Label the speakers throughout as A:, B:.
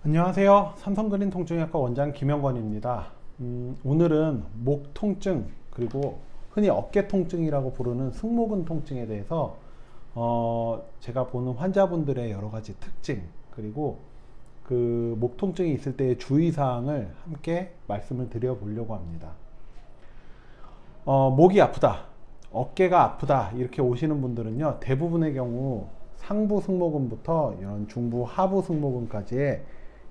A: 안녕하세요. 삼성그린 통증의학과 원장 김영건입니다. 오늘은 목 통증 그리고 흔히 어깨 통증이라고 부르는 승모근 통증에 대해서 제가 보는 환자분들의 여러 가지 특징 그리고 그 목 통증이 있을 때의 주의사항을 함께 말씀을 드려 보려고 합니다. 목이 아프다, 어깨가 아프다 이렇게 오시는 분들은요, 대부분의 경우 상부 승모근부터 이런 중부 하부 승모근까지의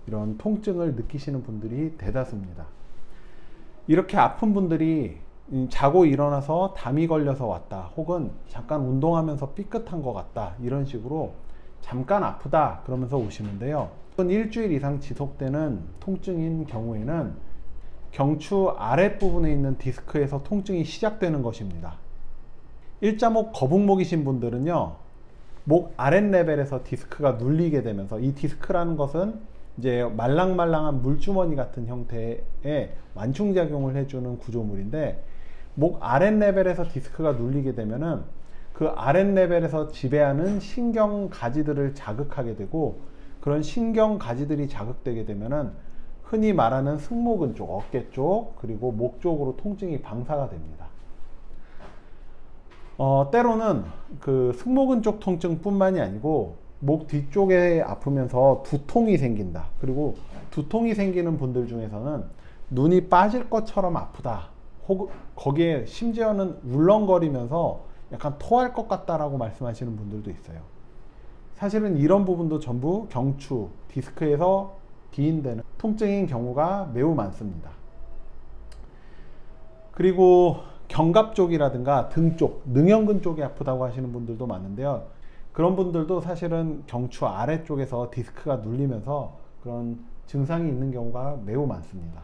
A: 이런 통증을 느끼시는 분들이 대다수입니다. 이렇게 아픈 분들이 자고 일어나서 담이 걸려서 왔다, 혹은 잠깐 운동하면서 삐끗한 것 같다, 이런 식으로 잠깐 아프다 그러면서 오시는데요, 일주일 이상 지속되는 통증인 경우에는 경추 아랫부분에 있는 디스크에서 통증이 시작되는 것입니다. 일자목 거북목이신 분들은요, 목 아랫 레벨에서 디스크가 눌리게 되면서, 이 디스크라는 것은 이제 말랑말랑한 물주머니 같은 형태의 완충작용을 해주는 구조물인데, 목 아랫 레벨에서 디스크가 눌리게 되면은 그 아랫 레벨에서 지배하는 신경 가지들을 자극하게 되고, 그런 신경 가지들이 자극되게 되면은 흔히 말하는 승모근 쪽, 어깨 쪽, 그리고 목 쪽으로 통증이 방사가 됩니다. 때로는 그 승모근 쪽 통증뿐만이 아니고 목 뒤쪽에 아프면서 두통이 생긴다, 그리고 두통이 생기는 분들 중에서는 눈이 빠질 것처럼 아프다, 혹은 거기에 심지어는 울렁거리면서 약간 토할 것 같다라고 말씀하시는 분들도 있어요. 사실은 이런 부분도 전부 경추, 디스크에서 기인되는 통증인 경우가 매우 많습니다. 그리고 견갑 쪽이라든가 등 쪽, 능형근 쪽이 아프다고 하시는 분들도 많은데요, 그런 분들도 사실은 경추 아래쪽에서 디스크가 눌리면서 그런 증상이 있는 경우가 매우 많습니다.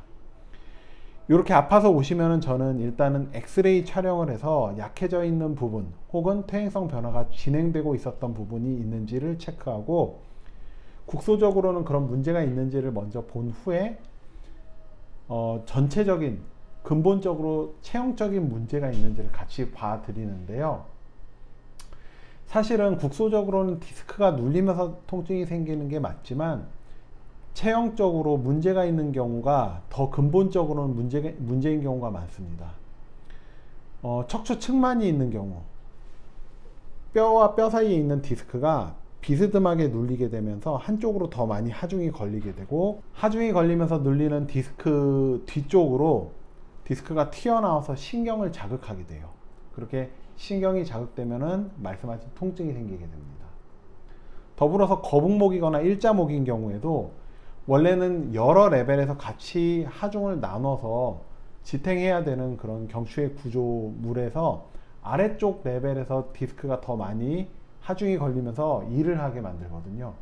A: 이렇게 아파서 오시면은 저는 일단은 엑스레이 촬영을 해서 약해져 있는 부분 혹은 퇴행성 변화가 진행되고 있었던 부분이 있는지를 체크하고, 국소적으로는 그런 문제가 있는지를 먼저 본 후에 전체적인 근본적으로 체형적인 문제가 있는지를 같이 봐 드리는데요, 사실은 국소적으로는 디스크가 눌리면서 통증이 생기는 게 맞지만 체형적으로 문제가 있는 경우가 더 근본적으로는 문제인 경우가 많습니다. 척추 측만이 있는 경우, 뼈와 뼈 사이에 있는 디스크가 비스듬하게 눌리게 되면서 한쪽으로 더 많이 하중이 걸리게 되고, 하중이 걸리면서 눌리는 디스크 뒤쪽으로 디스크가 튀어나와서 신경을 자극하게 돼요. 그렇게 신경이 자극되면은 말씀하신 통증이 생기게 됩니다. 더불어서 거북목이거나 일자목인 경우에도 원래는 여러 레벨에서 같이 하중을 나눠서 지탱해야 되는 그런 경추의 구조물에서 아래쪽 레벨에서 디스크가 더 많이 하중이 걸리면서 일을 하게 만들거든요.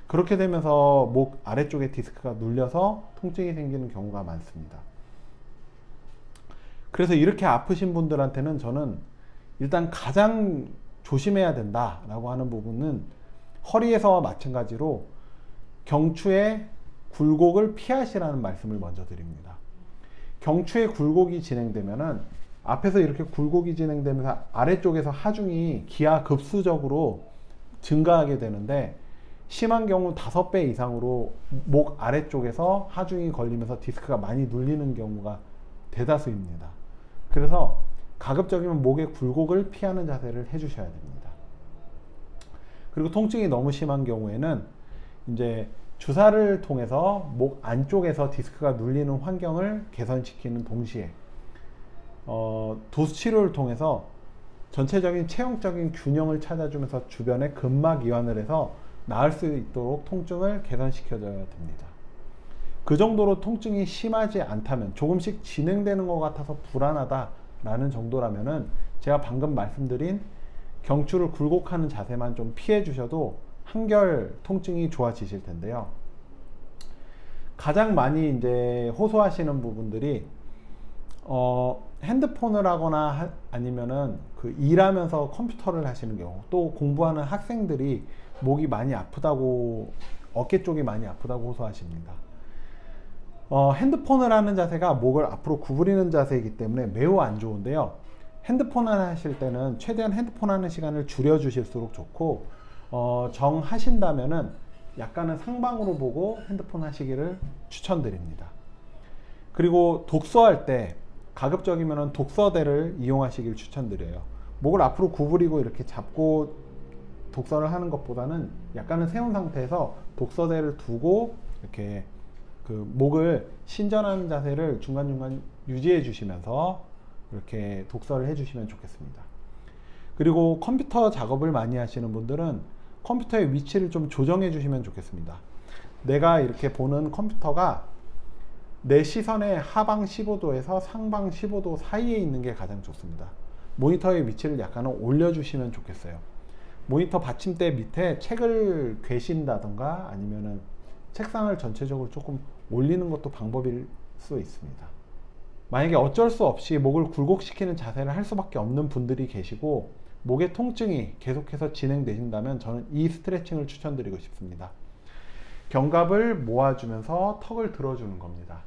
A: 그렇게 되면서 목 아래쪽에 디스크가 눌려서 통증이 생기는 경우가 많습니다. 그래서 이렇게 아프신 분들한테는 저는 일단 가장 조심해야 된다라고 하는 부분은 허리에서와 마찬가지로 경추의 굴곡을 피하시라는 말씀을 먼저 드립니다. 경추의 굴곡이 진행되면은 앞에서 이렇게 굴곡이 진행되면서 아래쪽에서 하중이 기하급수적으로 증가하게 되는데, 심한 경우 5배 이상으로 목 아래쪽에서 하중이 걸리면서 디스크가 많이 눌리는 경우가 대다수입니다. 그래서 가급적이면 목의 굴곡을 피하는 자세를 해주셔야 됩니다. 그리고 통증이 너무 심한 경우에는 이제 주사를 통해서 목 안쪽에서 디스크가 눌리는 환경을 개선시키는 동시에 도수 치료를 통해서 전체적인 체형적인 균형을 찾아주면서 주변에 근막 이완을 해서 나을 수 있도록 통증을 개선시켜줘야 됩니다. 그 정도로 통증이 심하지 않다면, 조금씩 진행되는 것 같아서 불안하다 라는 정도라면은 제가 방금 말씀드린 경추를 굴곡하는 자세만 좀 피해 주셔도 한결 통증이 좋아지실 텐데요, 가장 많이 이제 호소하시는 부분들이 핸드폰을 하거나 아니면은 그 일하면서 컴퓨터를 하시는 경우, 또 공부하는 학생들이 목이 많이 아프다고, 어깨 쪽이 많이 아프다고 호소하십니다. 핸드폰을 하는 자세가 목을 앞으로 구부리는 자세이기 때문에 매우 안 좋은데요, 핸드폰을 하실 때는 최대한 핸드폰 하는 시간을 줄여 주실수록 좋고, 정하신다면은 약간은 상방으로 보고 핸드폰 하시기를 추천드립니다. 그리고 독서할 때 가급적이면 독서대를 이용하시길 추천드려요. 목을 앞으로 구부리고 이렇게 잡고 독서를 하는 것보다는 약간은 세운 상태에서 독서대를 두고 이렇게 그 목을 신전하는 자세를 중간중간 유지해 주시면서 이렇게 독서를 해 주시면 좋겠습니다. 그리고 컴퓨터 작업을 많이 하시는 분들은 컴퓨터의 위치를 좀 조정해 주시면 좋겠습니다. 내가 이렇게 보는 컴퓨터가 내 시선의 하방 15도에서 상방 15도 사이에 있는 게 가장 좋습니다. 모니터의 위치를 약간은 올려주시면 좋겠어요. 모니터 받침대 밑에 책을 괴신다던가 아니면은 책상을 전체적으로 조금 올리는 것도 방법일 수 있습니다. 만약에 어쩔 수 없이 목을 굴곡시키는 자세를 할 수밖에 없는 분들이 계시고 목의 통증이 계속해서 진행되신다면 저는 이 스트레칭을 추천드리고 싶습니다. 견갑을 모아주면서 턱을 들어주는 겁니다.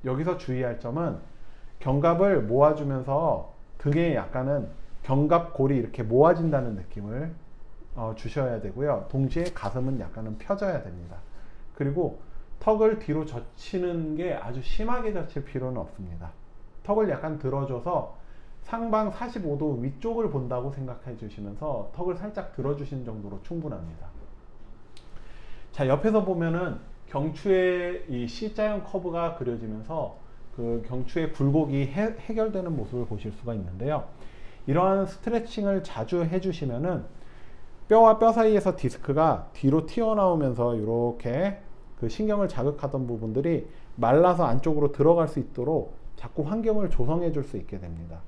A: 여기서 주의할 점은 견갑을 모아주면서 등에 약간은 견갑골이 이렇게 모아진다는 느낌을 주셔야 되고요. 동시에 가슴은 약간은 펴져야 됩니다. 그리고 턱을 뒤로 젖히는 게 아주 심하게 젖힐 필요는 없습니다. 턱을 약간 들어줘서 상방 45도 위쪽을 본다고 생각해 주시면서 턱을 살짝 들어주시는 정도로 충분합니다. 자, 옆에서 보면은 경추의 이 C자형 커브가 그려지면서 그 경추의 굴곡이 해결되는 모습을 보실 수가 있는데요. 이러한 스트레칭을 자주 해주시면은 뼈와 뼈 사이에서 디스크가 뒤로 튀어나오면서 이렇게 그 신경을 자극하던 부분들이 말라서 안쪽으로 들어갈 수 있도록 자꾸 환경을 조성해 줄 수 있게 됩니다.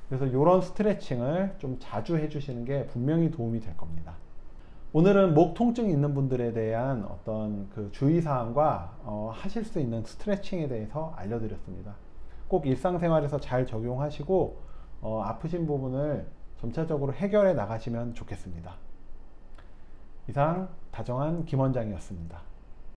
A: 그래서 이런 스트레칭을 좀 자주 해주시는 게 분명히 도움이 될 겁니다. 오늘은 목 통증이 있는 분들에 대한 어떤 그 주의사항과 하실 수 있는 스트레칭에 대해서 알려드렸습니다. 꼭 일상생활에서 잘 적용하시고 아프신 부분을 점차적으로 해결해 나가시면 좋겠습니다. 이상 다정한 김원장이었습니다.